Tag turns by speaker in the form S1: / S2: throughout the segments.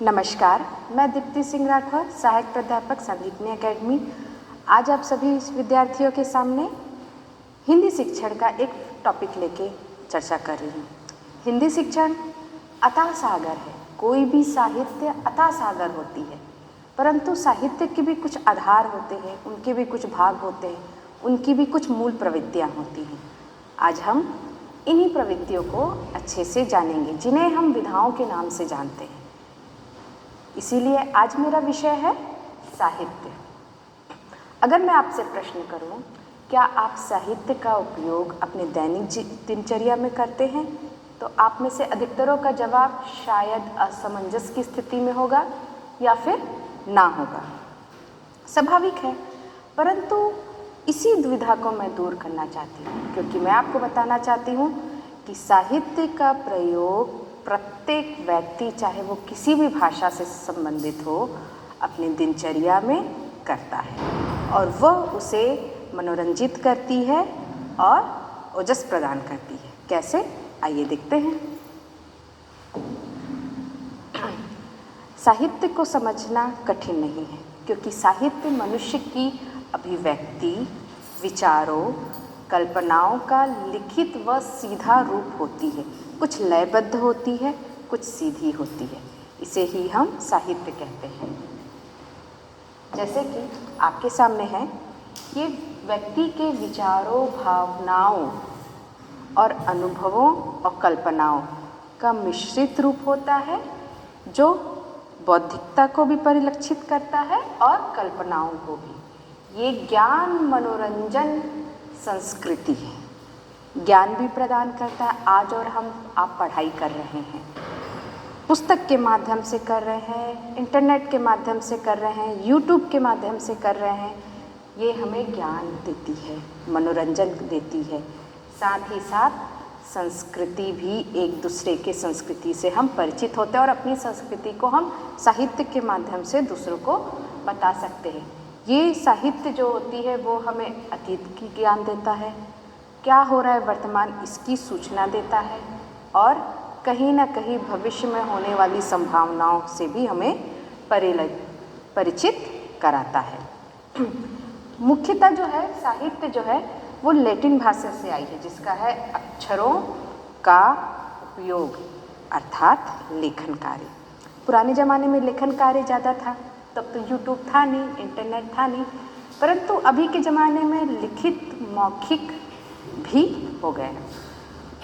S1: नमस्कार, मैं दीप्ति सिंह राठौर, सहायक प्राध्यापक संदीपनी अकेडमी। आज आप सभी विद्यार्थियों के सामने हिंदी शिक्षण का एक टॉपिक लेके चर्चा कर रही हूँ। हिंदी शिक्षण अथाह सागर है। कोई भी साहित्य अथाह सागर होती है, परंतु साहित्य के भी कुछ आधार होते हैं, उनके भी कुछ भाग होते हैं, उनकी भी कुछ मूल प्रवृत्तियाँ होती हैं। आज हम इन्हीं प्रवृत्तियों को अच्छे से जानेंगे, जिन्हें हम विधाओं के नाम से जानते हैं। इसीलिए आज मेरा विषय है साहित्य। अगर मैं आपसे प्रश्न करूं, क्या आप साहित्य का उपयोग अपने दैनिक दिनचर्या में करते हैं, तो आप में से अधिकतरों का जवाब शायद असमंजस की स्थिति में होगा या फिर ना होगा। स्वाभाविक है, परंतु इसी दुविधा को मैं दूर करना चाहती हूँ, क्योंकि मैं आपको बताना चाहती हूँ कि साहित्य का प्रयोग प्रत्येक व्यक्ति, चाहे वो किसी भी भाषा से संबंधित हो, अपनी दिनचर्या में करता है और वह उसे मनोरंजित करती है और ओजस प्रदान करती है। कैसे, आइए देखते हैं। साहित्य को समझना कठिन नहीं है, क्योंकि साहित्य मनुष्य की अभिव्यक्ति, विचारों, कल्पनाओं का लिखित व सीधा रूप होती है। कुछ लयबद्ध होती है, कुछ सीधी होती है। इसे ही हम साहित्य कहते हैं। जैसे कि आपके सामने है, ये व्यक्ति के विचारों, भावनाओं और अनुभवों और कल्पनाओं का मिश्रित रूप होता है, जो बौद्धिकता को भी परिलक्षित करता है और कल्पनाओं को भी। ये ज्ञान, मनोरंजन, संस्कृति है। ज्ञान भी प्रदान करता है। आज और आप पढ़ाई कर रहे हैं, पुस्तक के माध्यम से कर रहे हैं, इंटरनेट के माध्यम से कर रहे हैं, यूट्यूब के माध्यम से कर रहे हैं। ये हमें ज्ञान देती है, मनोरंजन देती है। साथ ही साथ संस्कृति भी, एक दूसरे के संस्कृति से हम परिचित होते हैं और अपनी संस्कृति को हम साहित्य के माध्यम से दूसरों को बता सकते हैं। ये साहित्य जो होती है वो हमें अतीत की ज्ञान देता है, क्या हो रहा है वर्तमान इसकी सूचना देता है, और कहीं ना कहीं भविष्य में होने वाली संभावनाओं से भी हमें परिचित कराता है। मुख्यतः जो है साहित्य जो है वो लैटिन भाषा से आई है, जिसका है अक्षरों का उपयोग अर्थात लेखन कार्य। पुराने ज़माने में लेखन कार्य ज़्यादा था, तब तो यूट्यूब था नहीं, इंटरनेट था नहीं, परंतु अभी के ज़माने में लिखित, मौखिक भी हो गए।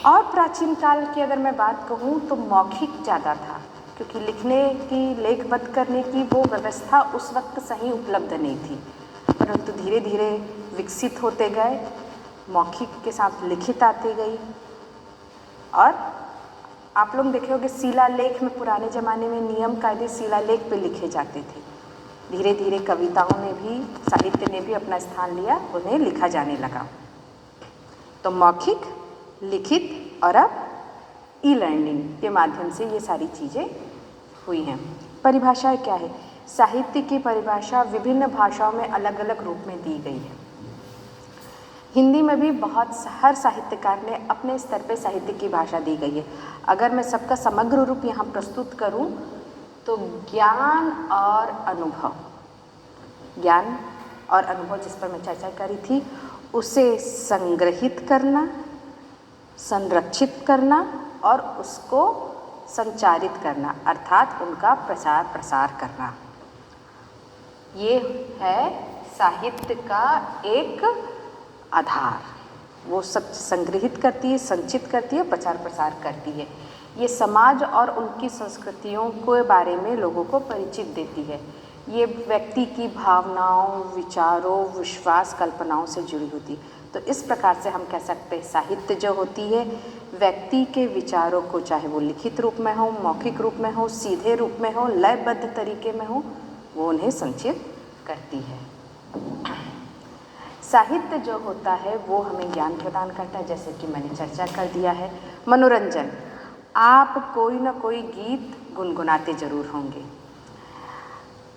S1: और प्राचीन काल की अगर मैं बात कहूँ तो मौखिक ज़्यादा था, क्योंकि लिखने की, लेखबद्ध करने की वो व्यवस्था उस वक्त सही उपलब्ध नहीं थी। परंतु धीरे धीरे विकसित होते गए, मौखिक के साथ लिखित आती गई। और आप लोग देखे होंगे शिलालेख में, पुराने ज़माने में नियम कायदे शिलालेख पे लिखे जाते थे। धीरे धीरे कविताओं ने भी, साहित्य ने भी अपना स्थान लिया, उन्हें लिखा जाने लगा। तो मौखिक, लिखित और अब ई लर्निंग के माध्यम से ये सारी चीज़ें हुई हैं। परिभाषाएं क्या है? साहित्य की परिभाषा विभिन्न भाषाओं में अलग अलग रूप में दी गई है। हिंदी में भी हर साहित्यकार ने अपने स्तर पे साहित्य की भाषा दी गई है। अगर मैं सबका समग्र रूप यहाँ प्रस्तुत करूँ तो ज्ञान और अनुभव, ज्ञान और अनुभव जिस पर मैं चर्चा करी थी, उसे संग्रहित करना, संरक्षित करना और उसको संचारित करना, अर्थात उनका प्रचार प्रसार करना, ये है साहित्य का एक आधार। वो सब संग्रहित करती है, संचित करती है, प्रचार प्रसार करती है। ये समाज और उनकी संस्कृतियों के बारे में लोगों को परिचित देती है। ये व्यक्ति की भावनाओं, विचारों, विश्वास, कल्पनाओं से जुड़ी होती है। तो इस प्रकार से हम कह सकते हैं साहित्य जो होती है व्यक्ति के विचारों को, चाहे वो लिखित रूप में हो, मौखिक रूप में हो, सीधे रूप में हो, लयबद्ध तरीके में हो, वो उन्हें संचित करती है। साहित्य जो होता है वो हमें ज्ञान प्रदान करता है, जैसे कि मैंने चर्चा कर दिया है। मनोरंजन, आप कोई ना कोई गीत गुनगुनाते जरूर होंगे।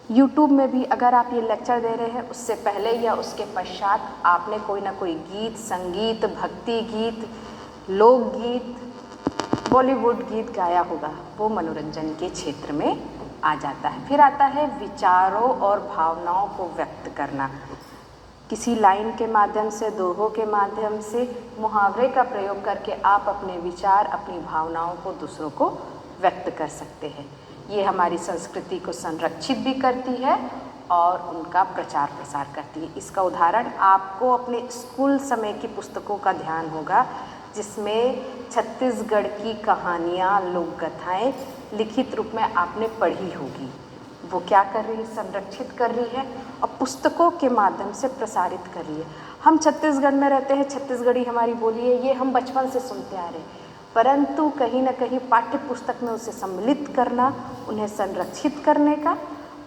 S1: यूट्यूब में भी अगर आप ये लेक्चर दे रहे हैं, उससे पहले या उसके पश्चात आपने कोई ना कोई गीत, संगीत, भक्ति गीत, लोकगीत, बॉलीवुड गीत गाया होगा वो मनोरंजन के क्षेत्र में आ जाता है। फिर आता है विचारों और भावनाओं को व्यक्त करना। किसी लाइन के माध्यम से, दोहों के माध्यम से, मुहावरे का प्रयोग करके आप अपने विचार, अपनी भावनाओं को दूसरों को व्यक्त कर सकते हैं। ये हमारी संस्कृति को संरक्षित भी करती है और उनका प्रचार प्रसार करती है। इसका उदाहरण आपको अपने स्कूल समय की पुस्तकों का ध्यान होगा, जिसमें छत्तीसगढ़ की कहानियाँ, लोक कथाएँ लिखित रूप में आपने पढ़ी होगी। वो क्या कर रही है? संरक्षित कर रही है और पुस्तकों के माध्यम से प्रसारित कर रही है। हम छत्तीसगढ़ में रहते हैं, छत्तीसगढ़ी हमारी बोली है, ये हम बचपन से सुनते आ रहे हैं, परंतु कहीं ना कहीं पाठ्य पुस्तक में उसे सम्मिलित करना, उन्हें संरक्षित करने का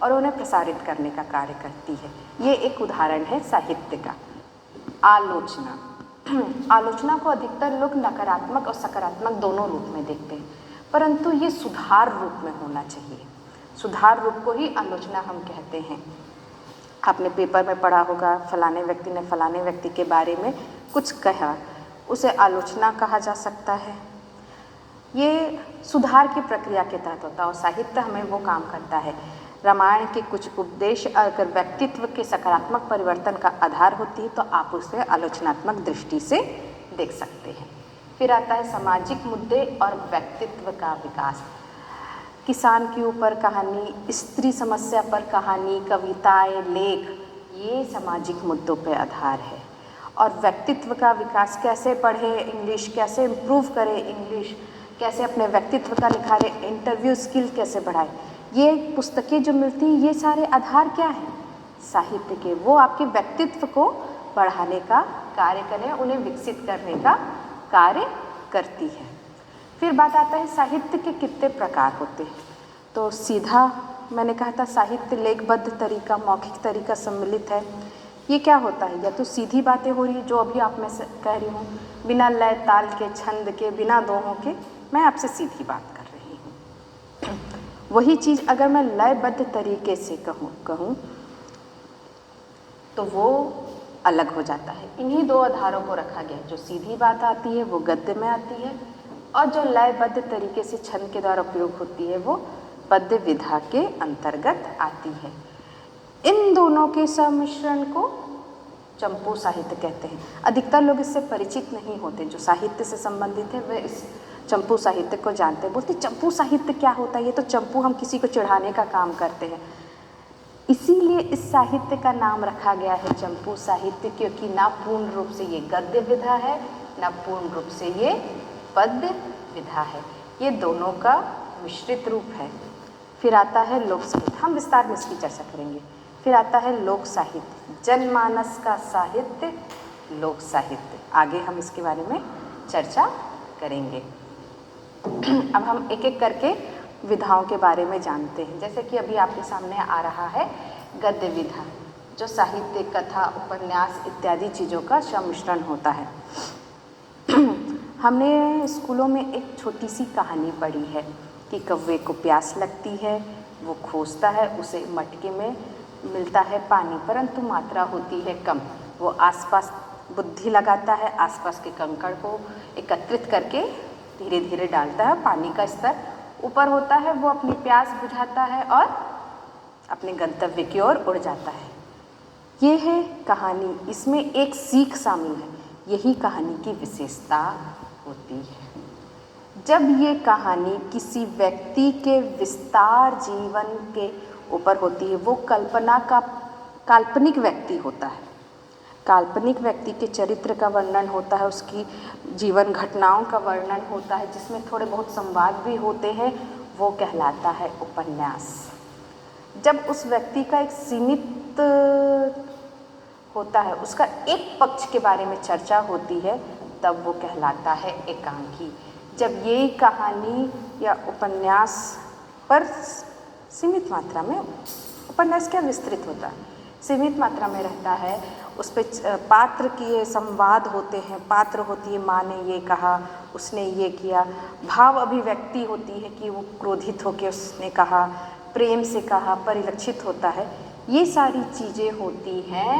S1: और उन्हें प्रसारित करने का कार्य करती है। ये एक उदाहरण है साहित्य का। आलोचना। आलोचना को अधिकतर लोग नकारात्मक और सकारात्मक दोनों रूप में देखते हैं, परंतु ये सुधार रूप में होना चाहिए। सुधार रूप को ही आलोचना हम कहते हैं। आपने पेपर में पढ़ा होगा, फलाने व्यक्ति ने फलाने व्यक्ति के बारे में कुछ कहा, उसे आलोचना कहा जा सकता है। ये सुधार की प्रक्रिया के तहत होता है और साहित्य हमें वो काम करता है। रामायण के कुछ उपदेश अगर व्यक्तित्व के सकारात्मक परिवर्तन का आधार होती है तो आप उसे आलोचनात्मक दृष्टि से देख सकते हैं। फिर आता है सामाजिक मुद्दे और व्यक्तित्व का विकास। किसान के ऊपर कहानी, स्त्री समस्या पर कहानी, कविताएं, लेख, ये सामाजिक मुद्दों पर आधार है। और व्यक्तित्व का विकास कैसे पढ़े इंग्लिश, कैसे इम्प्रूव करें इंग्लिश, कैसे अपने व्यक्तित्व का निखारे, इंटरव्यू स्किल कैसे बढ़ाए, ये पुस्तकें जो मिलती हैं ये सारे आधार क्या हैं? साहित्य के। वो आपके व्यक्तित्व को बढ़ाने का कार्य करें, उन्हें विकसित करने का कार्य करती है। फिर बात आता है साहित्य के कितने प्रकार होते हैं। तो सीधा मैंने कहा था साहित्य लेखबद्ध तरीका, मौखिक तरीका सम्मिलित है। ये क्या होता है? या तो सीधी बातें हो रही है जो अभी आप में से कह रही हूँ, बिना लय ताल के, छंद के, बिना दोहों के, मैं आपसे सीधी बात कर रही हूँ। वही चीज़ अगर मैं लयबद्ध तरीके से कहूँ तो वो अलग हो जाता है। इन्हीं दो आधारों को रखा गया है। जो सीधी बात आती है वो गद्य में आती है और जो लयबद्ध तरीके से छंद के द्वारा उपयोग होती है वो पद्य विधा के अंतर्गत आती है। इन दोनों के सम्मिश्रण को चंपू साहित्य कहते हैं। अधिकतर लोग इससे परिचित नहीं होते, जो साहित्य से संबंधित है वे इस चंपू साहित्य को जानते हैं। बोलते चंपू साहित्य क्या होता है? ये तो चंपू हम किसी को चिढ़ाने का काम करते हैं, इसीलिए इस साहित्य का नाम रखा गया है चंपू साहित्य, क्योंकि ना पूर्ण रूप से ये गद्य विधा है, ना पूर्ण रूप से ये पद्य विधा है, ये दोनों का मिश्रित रूप है। फिर आता है लोक साहित्य, हम विस्तार में इसकी चर्चा करेंगे। फिर आता है लोक साहित्य, जनमानस का साहित्य, लोक साहित्य। आगे हम इसके बारे में चर्चा करेंगे। अब हम एक एक करके विधाओं के बारे में जानते हैं। जैसे कि अभी आपके सामने आ रहा है गद्य विधा, जो साहित्य, कथा, उपन्यास इत्यादि चीज़ों का सम्मिश्रण होता है। हमने स्कूलों में एक छोटी सी कहानी पढ़ी है कि कौवे को प्यास लगती है, वो खोजता है, उसे मटके में मिलता है पानी, परंतु मात्रा होती है कम। वो आसपास बुद्धि लगाता है, आसपास के कंकड़ को एकत्रित करके धीरे धीरे डालता है, पानी का स्तर ऊपर होता है, वो अपनी प्यास बुझाता है और अपने गंतव्य की ओर उड़ जाता है। ये है कहानी, इसमें एक सीख शामिल है, यही कहानी की विशेषता होती है। जब ये कहानी किसी व्यक्ति के विस्तार जीवन के ऊपर होती है, वो कल्पना का काल्पनिक व्यक्ति होता है, काल्पनिक व्यक्ति के चरित्र का वर्णन होता है, उसकी जीवन घटनाओं का वर्णन होता है, जिसमें थोड़े बहुत संवाद भी होते हैं, वो कहलाता है उपन्यास। जब उस व्यक्ति का एक सीमित होता है, उसका एक पक्ष के बारे में चर्चा होती है, तब वो कहलाता है एकांकी। जब ये कहानी या उपन्यास पर सीमित मात्रा में, उपन्यास क्या विस्तृत होता है, सीमित मात्रा में रहता है, उस पर पात्र के संवाद होते हैं, पात्र होती है, माँ ने ये कहा, उसने ये किया, भाव अभिव्यक्ति होती है कि वो क्रोधित होकर उसने कहा, प्रेम से कहा, परिलक्षित होता है, ये सारी चीज़ें होती हैं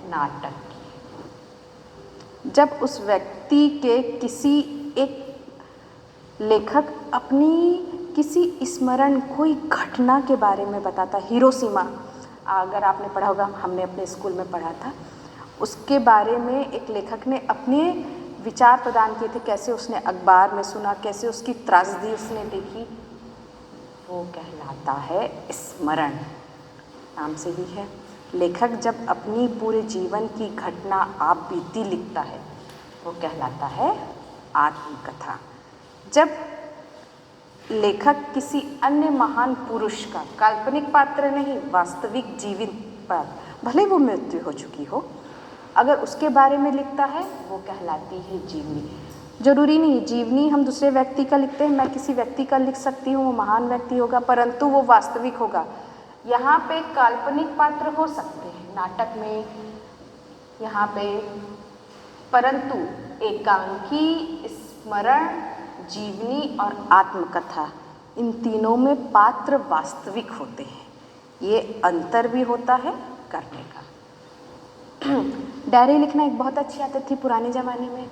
S1: नाटक की। जब उस व्यक्ति के किसी एक लेखक अपनी किसी स्मरण, कोई घटना के बारे में बताता। हिरोशिमा, अगर आपने पढ़ा होगा, हमने अपने स्कूल में पढ़ा था, उसके बारे में एक लेखक ने अपने विचार प्रदान किए थे, कैसे उसने अखबार में सुना, कैसे उसकी त्रासदी उसने देखी। वो कहलाता है स्मरण, नाम से ही है। लेखक जब अपनी पूरे जीवन की घटना आप बीती लिखता है, वो कहलाता है आत्मकथा। जब लेखक किसी अन्य महान पुरुष का, काल्पनिक पात्र नहीं, वास्तविक जीवित पात्र, भले वो मृत्यु हो चुकी हो, अगर उसके बारे में लिखता है, वो कहलाती है जीवनी। जरूरी नहीं जीवनी हम दूसरे व्यक्ति का लिखते हैं, मैं किसी व्यक्ति का लिख सकती हूँ, वो महान व्यक्ति होगा परंतु वो वास्तविक होगा। यहाँ पे काल्पनिक पात्र हो सकते हैं नाटक में, यहाँ पे, परंतु एकांकी, स्मरण, जीवनी और आत्मकथा, इन तीनों में पात्र वास्तविक होते हैं। ये अंतर भी होता है करने का। डायरी लिखना एक बहुत अच्छी आदत थी पुराने ज़माने में,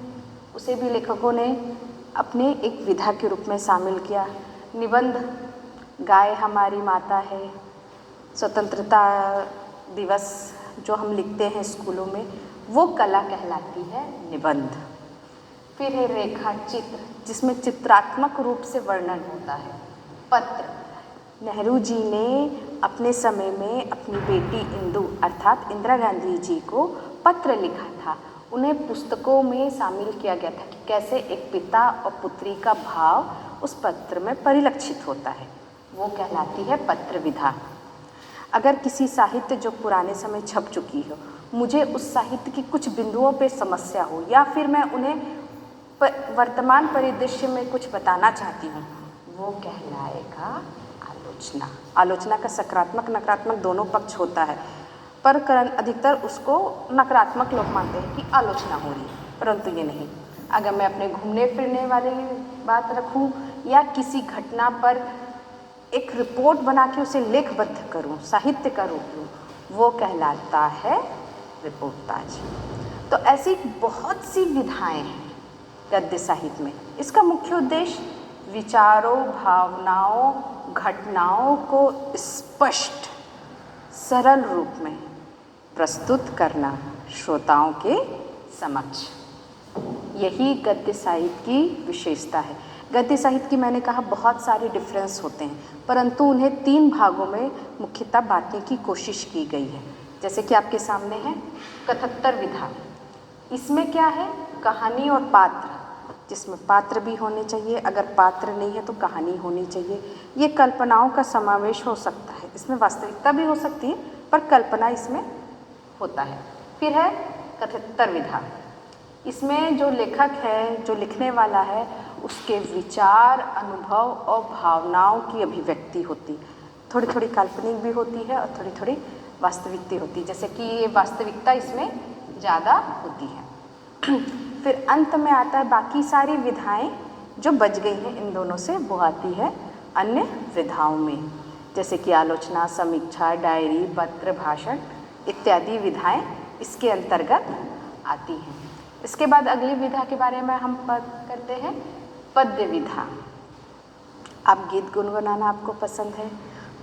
S1: उसे भी लेखकों ने अपने एक विधा के रूप में शामिल किया। निबंध, गाय हमारी माता है, स्वतंत्रता दिवस जो हम लिखते हैं स्कूलों में, वो कला कहलाती है निबंध। फिर है रेखा चित्र, जिसमें चित्रात्मक रूप से वर्णन होता है। पत्र, नेहरू जी ने अपने समय में अपनी बेटी इंदु अर्थात इंदिरा गांधी जी को पत्र लिखा था। उन्हें पुस्तकों में शामिल किया गया था कि कैसे एक पिता और पुत्री का भाव उस पत्र में परिलक्षित होता है, वो कहलाती है पत्र विधा। अगर किसी साहित्य जो पुराने समय छप चुकी हो, मुझे उस साहित्य की कुछ बिंदुओं पे समस्या हो, या फिर मैं उन्हें वर्तमान परिदृश्य में कुछ बताना चाहती हूँ, वो कहलाएगा आलोचना। आलोचना का सकारात्मक नकारात्मक दोनों पक्ष होता है, पर अधिकतर उसको नकारात्मक लोग मानते हैं कि आलोचना हो रही है, परंतु ये नहीं। अगर मैं अपने घूमने फिरने वाली बात रखूं या किसी घटना पर एक रिपोर्ट बना के उसे लेखबद्ध करूं, साहित्य का रूप लूं, वो कहलाता है रिपोर्टाज। तो ऐसी बहुत सी विधाएं हैं गद्य साहित्य में। इसका मुख्य उद्देश्य विचारों, भावनाओं, घटनाओं को स्पष्ट सरल रूप में प्रस्तुत करना श्रोताओं के समक्ष, यही गद्य साहित्य की विशेषता है। गद्य साहित्य की मैंने कहा बहुत सारे डिफरेंस होते हैं, परंतु उन्हें 3 भागों में मुख्यतः बांटने की कोशिश की गई है। जैसे कि आपके सामने है कथत्तर विधा। इसमें क्या है, कहानी और पात्र, जिसमें पात्र भी होने चाहिए, अगर पात्र नहीं है तो कहानी होनी चाहिए। ये कल्पनाओं का समावेश हो सकता है, इसमें वास्तविकता भी हो सकती है पर कल्पना इसमें होता है। फिर है कथत्तर विधा। इसमें जो लेखक है, जो लिखने वाला है, उसके विचार, अनुभव और भावनाओं की अभिव्यक्ति होती, थोड़ी थोड़ी काल्पनिक भी होती है और थोड़ी थोड़ी वास्तविकता होती है, जैसे कि ये वास्तविकता इसमें ज़्यादा होती है। फिर अंत में आता है बाकी सारी विधाएं जो बच गई हैं इन दोनों से, वो आती है अन्य विधाओं में, जैसे कि आलोचना, समीक्षा, डायरी, पत्र, भाषण इत्यादि विधाएं इसके अंतर्गत आती हैं। इसके बाद अगली विधा के बारे में हम बात करते हैं पद्य विधा। आप गीत गुनगुनाना आपको पसंद है,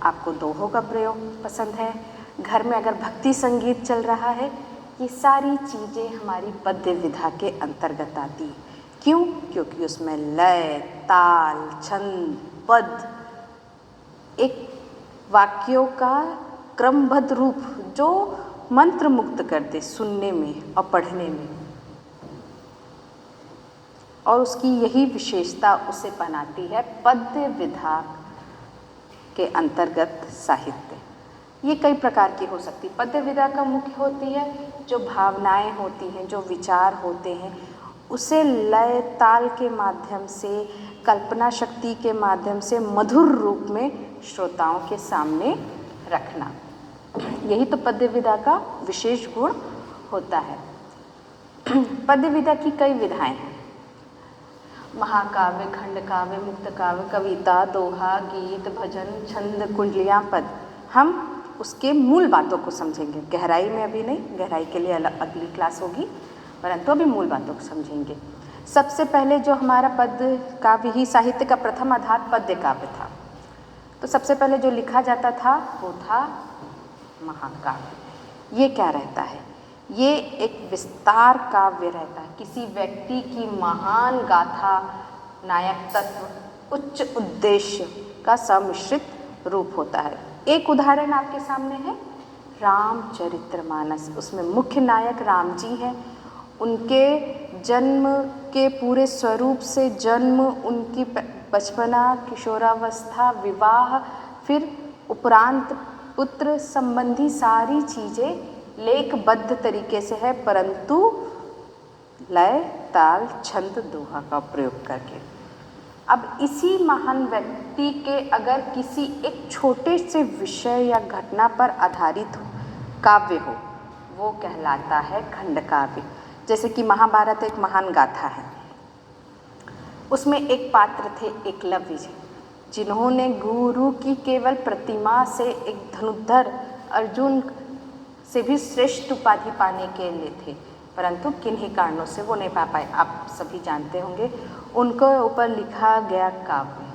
S1: आपको दोहों का प्रयोग पसंद है, घर में अगर भक्ति संगीत चल रहा है, ये सारी चीज़ें हमारी पद्य विधा के अंतर्गत आती हैं। क्यों? क्योंकि उसमें लय, ताल, छंद, पद, एक वाक्यों का क्रमबद्ध रूप जो मंत्र मुक्त कर दे सुनने में और पढ़ने में, और उसकी यही विशेषता उसे बनाती है पद्य विधा के अंतर्गत साहित्य। ये कई प्रकार की हो सकती है। पद्य विधा का मुख्य होती है जो भावनाएं होती हैं, जो विचार होते हैं, उसे लय ताल के माध्यम से, कल्पना शक्ति के माध्यम से मधुर रूप में श्रोताओं के सामने रखना, यही तो पद्य विधा का विशेष गुण होता है। पद्य विधा की कई विधाएं हैं, महाकाव्य, खंडकाव्य, मुक्त काव्य, कविता, दोहा, गीत, भजन, छंद, कुंडलियाँ, पद। हम उसके मूल बातों को समझेंगे, गहराई में अभी नहीं, गहराई के लिए अगली क्लास होगी, परंतु अभी मूल बातों को समझेंगे। सबसे पहले जो हमारा पद्य काव्य ही साहित्य का प्रथम आधार पद्य काव्य था। तो सबसे पहले जो लिखा जाता था वो था महाकाव्य। ये क्या रहता है? ये एक विस्तार काव्य रहता है, किसी व्यक्ति की महान गाथा, नायक तत्व, उच्च उद्देश्य का सम्मिश्रित रूप होता है। एक उदाहरण आपके सामने है रामचरितमानस। उसमें मुख्य नायक राम जी हैं। उनके जन्म के पूरे स्वरूप से जन्म, उनकी बचपना, किशोरावस्था, विवाह, फिर उपरांत पुत्र संबंधी सारी चीज़ें लेखबद्ध तरीके से है, परंतु लय, ताल, छंद, दोहा का प्रयोग करके। अब इसी महान व्यक्ति के अगर किसी एक छोटे से विषय या घटना पर आधारित काव्य हो, वो कहलाता है खंड काव्य। जैसे कि महाभारत एक महान गाथा है। उसमें एक पात्र थे एकलव्य जी, जिन्होंने गुरु की केवल प्रतिमा से एक धनुर्धर अर्जुन से भी श्रेष्ठ उपाधि पाने के लिए थे, परंतु किन्हीं कारणों से वो नहीं पा पाए। आप सभी जानते होंगे। उनको ऊपर लिखा गया काव्य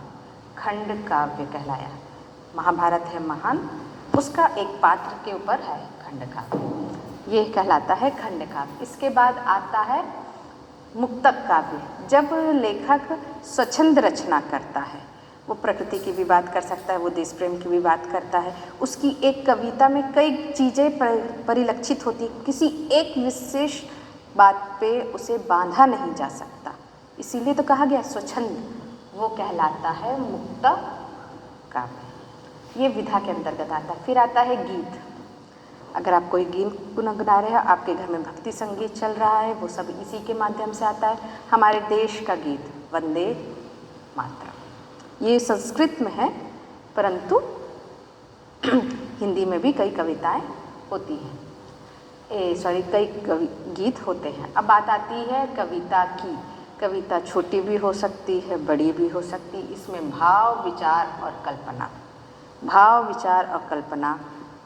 S1: खंड काव्य कहलाया। महाभारत है महान, उसका एक पात्र के ऊपर है खंड काव्य, ये कहलाता है खंड काव्य। इसके बाद आता है मुक्तक काव्य। जब लेखक स्वच्छंद रचना करता है, वो प्रकृति की भी बात कर सकता है, वो देश प्रेम की भी बात करता है, उसकी एक कविता में कई चीज़ें परिलक्षित होती, किसी एक विशेष बात पे उसे बांधा नहीं जा सकता, इसीलिए तो कहा गया स्वच्छंद, वो कहलाता है मुक्तक काव्य। ये विधा के अंतर्गत आता है। फिर आता है गीत। अगर आप कोई गीत गुनगुना रहे हैं, आपके घर में भक्ति संगीत चल रहा है, वो सब इसी के माध्यम से आता है। हमारे देश का गीत वंदे मातरम, ये संस्कृत में है, परंतु हिंदी में भी कई कविताएं होती हैं, कई गीत होते हैं। अब बात आती है कविता की। कविता छोटी भी हो सकती है, बड़ी भी हो सकती है। इसमें भाव, विचार और कल्पना, भाव, विचार और कल्पना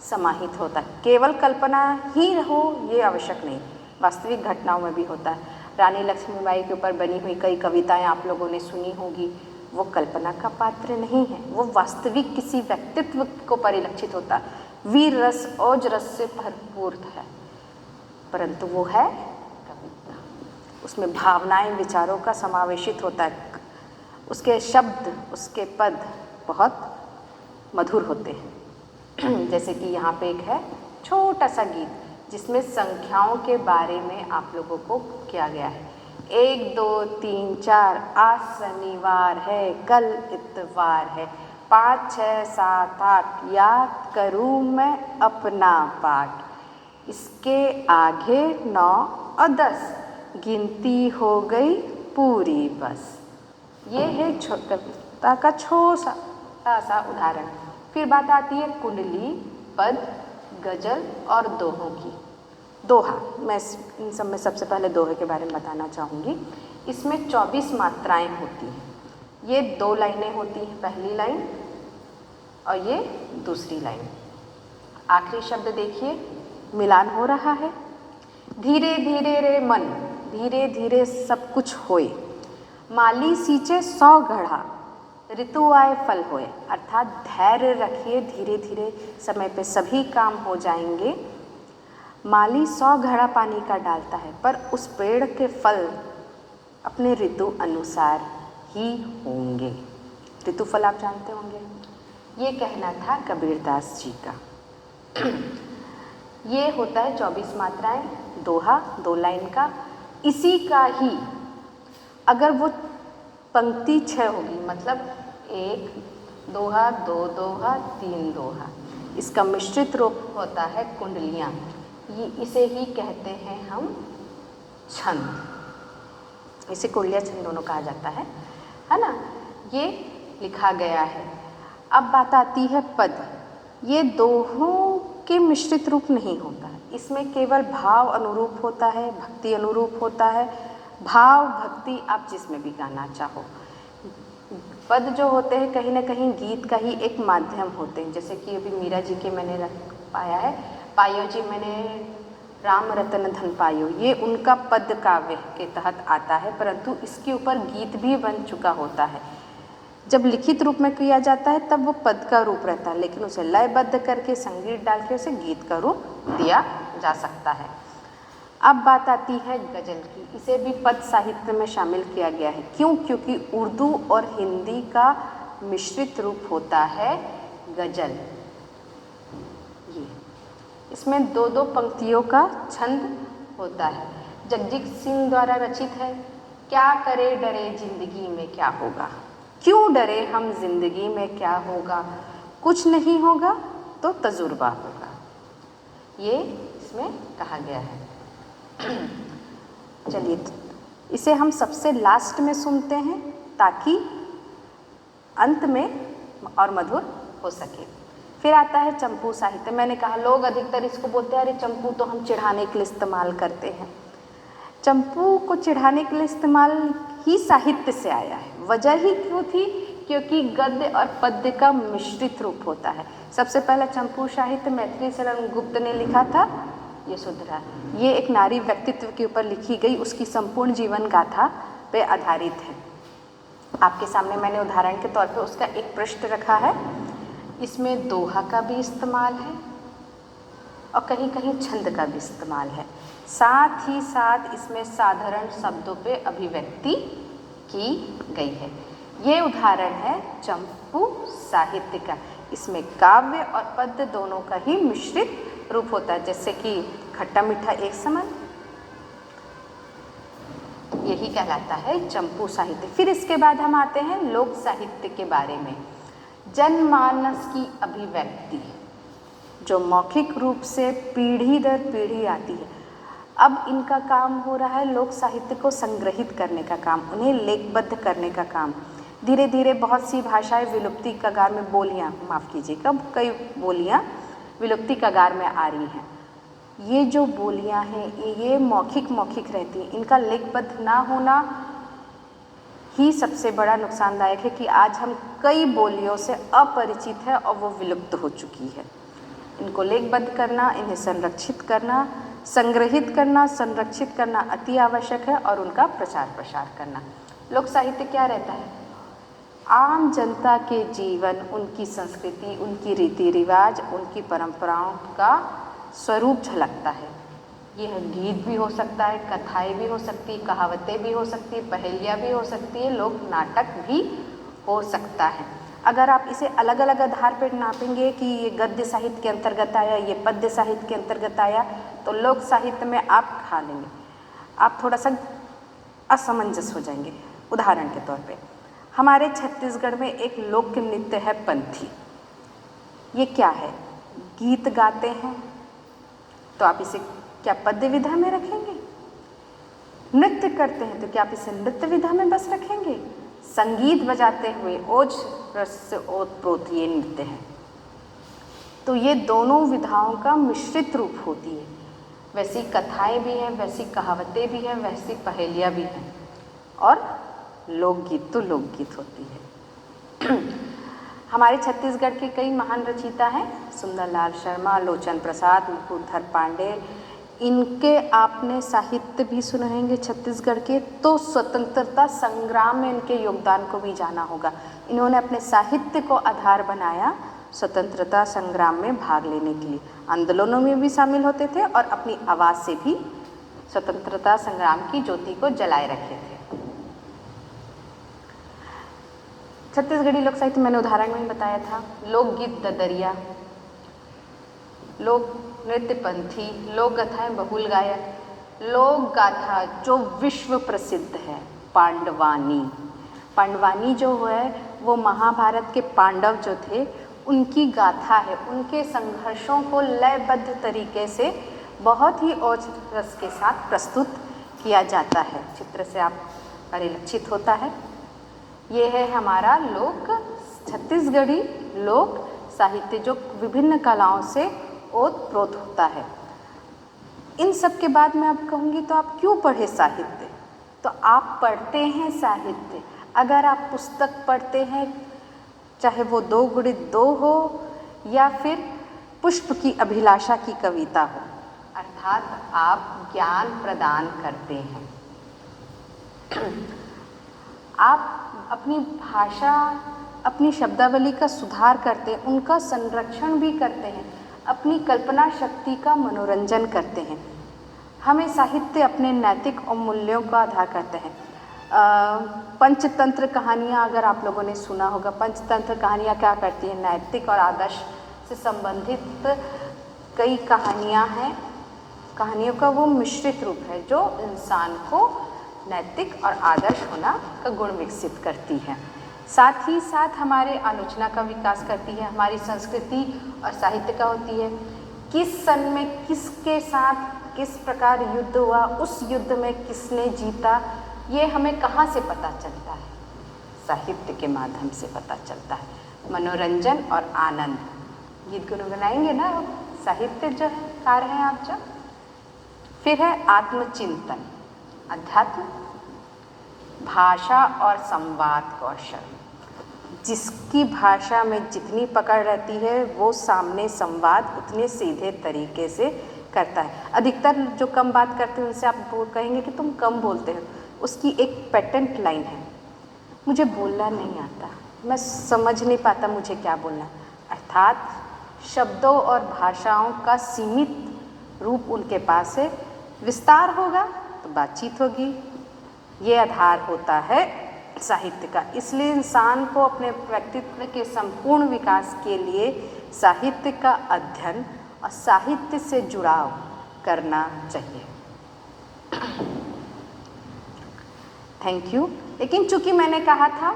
S1: समाहित होता है। केवल कल्पना ही हो ये आवश्यक नहीं, वास्तविक घटनाओं में भी होता है। रानी लक्ष्मीबाई के ऊपर बनी हुई कई कविताएं आप लोगों ने सुनी होगी, वो कल्पना का पात्र नहीं है, वो वास्तविक किसी व्यक्तित्व को परिलक्षित होता है, वीर रस, ओज रस से भरपूर है, परंतु वो है कविता। उसमें भावनाएं, विचारों का समावेशित होता है। उसके शब्द, उसके पद बहुत मधुर होते हैं। जैसे कि यहाँ पे एक है छोटा सा गीत जिसमें संख्याओं के बारे में आप लोगों को किया गया है। 1 2 3 4, आज शनिवार है, कल इतवार है, 5 6 7 8, याद करूँ मैं अपना पाठ, इसके आगे 9 और 10, गिनती हो गई पूरी बस। ये है कविता का छोटा सा उदाहरण। फिर बात आती है कुंडली, पद, गजल और दोहों की। दोहा, मैं इन सब में सबसे पहले दोहे के बारे में बताना चाहूँगी। इसमें 24 मात्राएं होती हैं। ये 2 लाइनें होती हैं, पहली लाइन और ये दूसरी लाइन। आखिरी शब्द देखिए, मिलान हो रहा है। धीरे धीरे रे मन, धीरे धीरे सब कुछ होए, माली सींचे 100 घड़ा, ऋतु आए फल होए। अर्थात धैर्य रखिए, धीरे धीरे समय पे सभी काम हो जाएंगे। माली 100 घड़ा पानी का डालता है, पर उस पेड़ के फल अपने ऋतु अनुसार ही होंगे। ऋतु फल आप जानते होंगे। ये कहना था कबीरदास जी का। ये होता है 24 मात्राएं, दोहा 2 लाइन का। इसी का ही अगर वो पंक्ति 6 होगी, मतलब 1 दोहा, 2 दोहा, 3 दोहा, इसका मिश्रित रूप होता है कुंडलियाँ। ये इसे ही कहते हैं हम छंद। इसे कुंडलिया छंद दोनों कहा जाता है ना। ये लिखा गया है। अब बात आती है पद। ये दोहों के मिश्रित रूप नहीं होता है, इसमें केवल भाव अनुरूप होता है, भक्ति अनुरूप होता है। भाव भक्ति आप जिसमें भी गाना चाहो। पद जो होते हैं कहीं ना कहीं गीत का ही एक माध्यम होते हैं। जैसे कि अभी मीरा जी के मैंने पाया है, पायो जी मैंने राम रतन धन पायो, ये उनका पद काव्य के तहत आता है, परंतु इसके ऊपर गीत भी बन चुका होता है। जब लिखित रूप में किया जाता है तब वो पद का रूप रहता है, लेकिन उसे लयबद्ध करके संगीत डाल के उसे गीत का रूप दिया जा सकता है। अब बात आती है गज़ल की। इसे भी पद साहित्य में शामिल किया गया है। क्यों? क्योंकि उर्दू और हिंदी का मिश्रित रूप होता है गज़ल। ये इसमें दो दो पंक्तियों का छंद होता है। जगजीत सिंह द्वारा रचित है। क्या करे डरे जिंदगी में क्या होगा, क्यों डरे हम जिंदगी में क्या होगा, कुछ नहीं होगा तो तजुर्बा होगा, ये इसमें कहा गया है। चलिए इसे हम सबसे लास्ट में सुनते हैं ताकि अंत में और मधुर हो सके। फिर आता है चंपू साहित्य। मैंने कहा लोग अधिकतर इसको बोलते हैं अरे चंपू तो हम चिढ़ाने के लिए इस्तेमाल करते हैं। चंपू को चिढ़ाने के लिए इस्तेमाल ही साहित्य से आया है। वजह ही क्यों थी? क्योंकि गद्य और पद्य का मिश्रित रूप होता है। सबसे पहला चंपू साहित्य मैथिली शरण गुप्त ने लिखा था, ये सुधरा। ये एक नारी व्यक्तित्व के ऊपर लिखी गई उसकी संपूर्ण जीवन गाथा पे आधारित है। आपके सामने मैंने उदाहरण के तौर पे उसका एक पृष्ठ रखा है। इसमें दोहा का भी इस्तेमाल है और कहीं कहीं छंद का भी इस्तेमाल है। साथ ही साथ इसमें साधारण शब्दों पे अभिव्यक्ति की गई है। ये उदाहरण है चंपू साहित्य का। इसमें काव्य और पद्य दोनों का ही मिश्रित रूप होता है, जैसे कि खट्टा मीठा एक समान, यही कहलाता है चंपू साहित्य। फिर इसके बाद हम आते हैं लोक साहित्य के बारे में। जनमानस की अभिव्यक्ति जो मौखिक रूप से पीढ़ी दर पीढ़ी आती है, अब इनका काम हो रहा है लोक साहित्य को संग्रहित करने का काम, उन्हें लेखबद्ध करने का काम। धीरे धीरे बहुत सी भाषाएं विलुप्ति कगार में, बोलियां माफ़ कीजिएगा, कई बोलियां विलुप्ति कगार में आ रही हैं। ये जो बोलियां हैं ये मौखिक रहती हैं। इनका लेखबद्ध ना होना ही सबसे बड़ा नुकसानदायक है कि आज हम कई बोलियों से अपरिचित है और वो विलुप्त हो चुकी है। इनको लेखबद्ध करना, इन्हें संरक्षित करना, संग्रहित करना, संरक्षित करना अति आवश्यक है और उनका प्रचार प्रसार करना। लोक साहित्य क्या रहता है? आम जनता के जीवन, उनकी संस्कृति, उनकी रीति रिवाज, उनकी परंपराओं का स्वरूप झलकता है। यह गीत भी हो सकता है, कथाएं भी हो सकती है, कहावतें भी हो सकती है, पहेलियाँ भी हो सकती है, लोक नाटक भी हो सकता है। अगर आप इसे अलग अलग आधार पर नापेंगे कि ये गद्य साहित्य के अंतर्गत आया, ये पद्य साहित्य के अंतर्गत आया, तो लोक साहित्य में आप खा लेंगे, आप थोड़ा सा असमंजस हो जाएंगे। उदाहरण के तौर पे हमारे छत्तीसगढ़ में एक लोक नृत्य है पंथी। ये क्या है? गीत गाते हैं, तो आप इसे क्या पद्य विधा में रखेंगे? नृत्य करते हैं तो क्या आप इसे नृत्य विधा में बस रखेंगे? संगीत बजाते हुए ओज रस से ओतप्रोत ये नृत्य है। तो ये दोनों विधाओं का मिश्रित रूप होती है। वैसी कथाएं भी हैं, वैसी कहावतें भी हैं, वैसी पहेलियाँ भी हैं, और लोकगीत तो लोकगीत होती है। हमारे छत्तीसगढ़ के कई महान रचयिता हैं, सुंदरलाल शर्मा, लोचन प्रसाद, मुकुटधर पांडे। इनके आपने साहित्य भी सुनेंगे छत्तीसगढ़ के, तो स्वतंत्रता संग्राम में इनके योगदान को भी जाना होगा। इन्होंने अपने साहित्य को आधार बनाया स्वतंत्रता संग्राम में भाग लेने के लिए। आंदोलनों में भी शामिल होते थे और अपनी आवाज़ से भी स्वतंत्रता संग्राम की ज्योति को जलाए रखे थे। छत्तीसगढ़ी लोक साहित्य मैंने उदाहरण में बताया था। लोकगीत ददरिया, लोक नृत्य पंथी, लोक गाथाएं बहुल गायक, लोक गाथा जो विश्व प्रसिद्ध है पांडवानी। पांडवानी जो है वो महाभारत के पांडव जो थे उनकी गाथा है। उनके संघर्षों को लयबद्ध तरीके से बहुत ही ओज रस के साथ प्रस्तुत किया जाता है। चित्र से आप परिलक्षित होता है। ये है हमारा लोक छत्तीसगढ़ी लोक साहित्य जो विभिन्न कलाओं से ओतप्रोत होता है। इन सब के बाद मैं अब कहूँगी तो आप क्यों पढ़े साहित्य? तो आप पढ़ते हैं साहित्य, अगर आप पुस्तक पढ़ते हैं, चाहे वो 2 गुणित 2 हो या फिर पुष्प की अभिलाषा की कविता हो, अर्थात आप ज्ञान प्रदान करते हैं। आप अपनी भाषा, अपनी शब्दावली का सुधार करते हैं, उनका संरक्षण भी करते हैं, अपनी कल्पना शक्ति का मनोरंजन करते हैं। हमें साहित्य अपने नैतिक और मूल्यों का आधार करते हैं। पंचतंत्र कहानियाँ अगर आप लोगों ने सुना होगा, पंचतंत्र कहानियाँ क्या करती हैं? नैतिक और आदर्श से संबंधित कई कहानियाँ हैं। कहानियों का वो मिश्रित रूप है जो इंसान को नैतिक और आदर्श होना का गुण विकसित करती है। साथ ही साथ हमारे आलोचना का विकास करती है। हमारी संस्कृति और साहित्य का होती है। किस सन में किसके साथ किस प्रकार युद्ध हुआ, उस युद्ध में किसने जीता, ये हमें कहाँ से पता चलता है? साहित्य के माध्यम से पता चलता है। मनोरंजन और आनंद, गीत गुनगुनाएंगे ना अब, साहित्य जो है कार हैं आप जो। फिर है आत्मचिंतन, अध्यात्म, भाषा और संवाद कौशल। जिसकी भाषा में जितनी पकड़ रहती है वो सामने संवाद उतने सीधे तरीके से करता है। अधिकतर जो कम बात करते हैं उनसे आप कहेंगे कि तुम कम बोलते हो, उसकी एक पेटेंट लाइन है, मुझे बोलना नहीं आता, मैं समझ नहीं पाता मुझे क्या बोलना। अर्थात शब्दों और भाषाओं का सीमित रूप उनके पास है। विस्तार होगा तो बातचीत होगी। ये आधार होता है साहित्य का। इसलिए इंसान को अपने व्यक्तित्व के संपूर्ण विकास के लिए साहित्य का अध्ययन और साहित्य से जुड़ाव करना चाहिए। Thank you. लेकिन चूँकि मैंने कहा था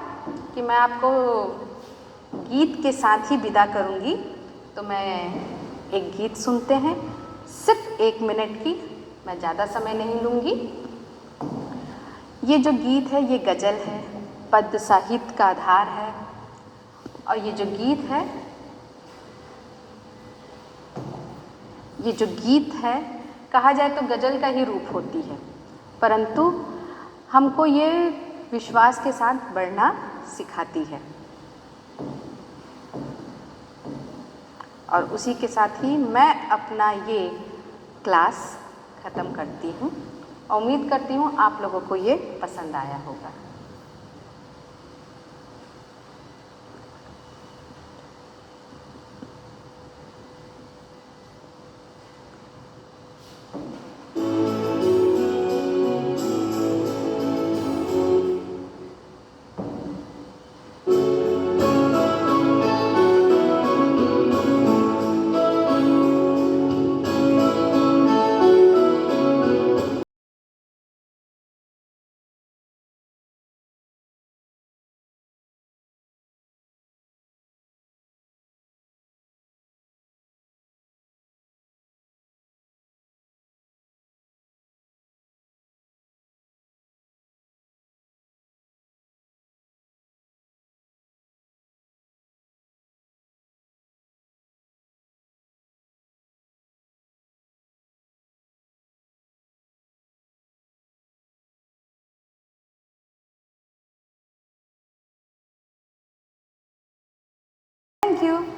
S1: कि मैं आपको गीत के साथ ही विदा करूँगी, तो मैं एक गीत सुनते हैं, सिर्फ 1 मिनट की, मैं ज़्यादा समय नहीं लूँगी। ये जो गीत है ये गज़ल है, पद्य साहित्य का आधार है। और ये जो गीत है कहा जाए तो गज़ल का ही रूप होती है, परंतु हमको ये विश्वास के साथ बढ़ना सिखाती है। और उसी के साथ ही मैं अपना ये क्लास ख़त्म करती हूँ। उम्मीद करती हूँ आप लोगों को ये पसंद आया होगा। Thank you.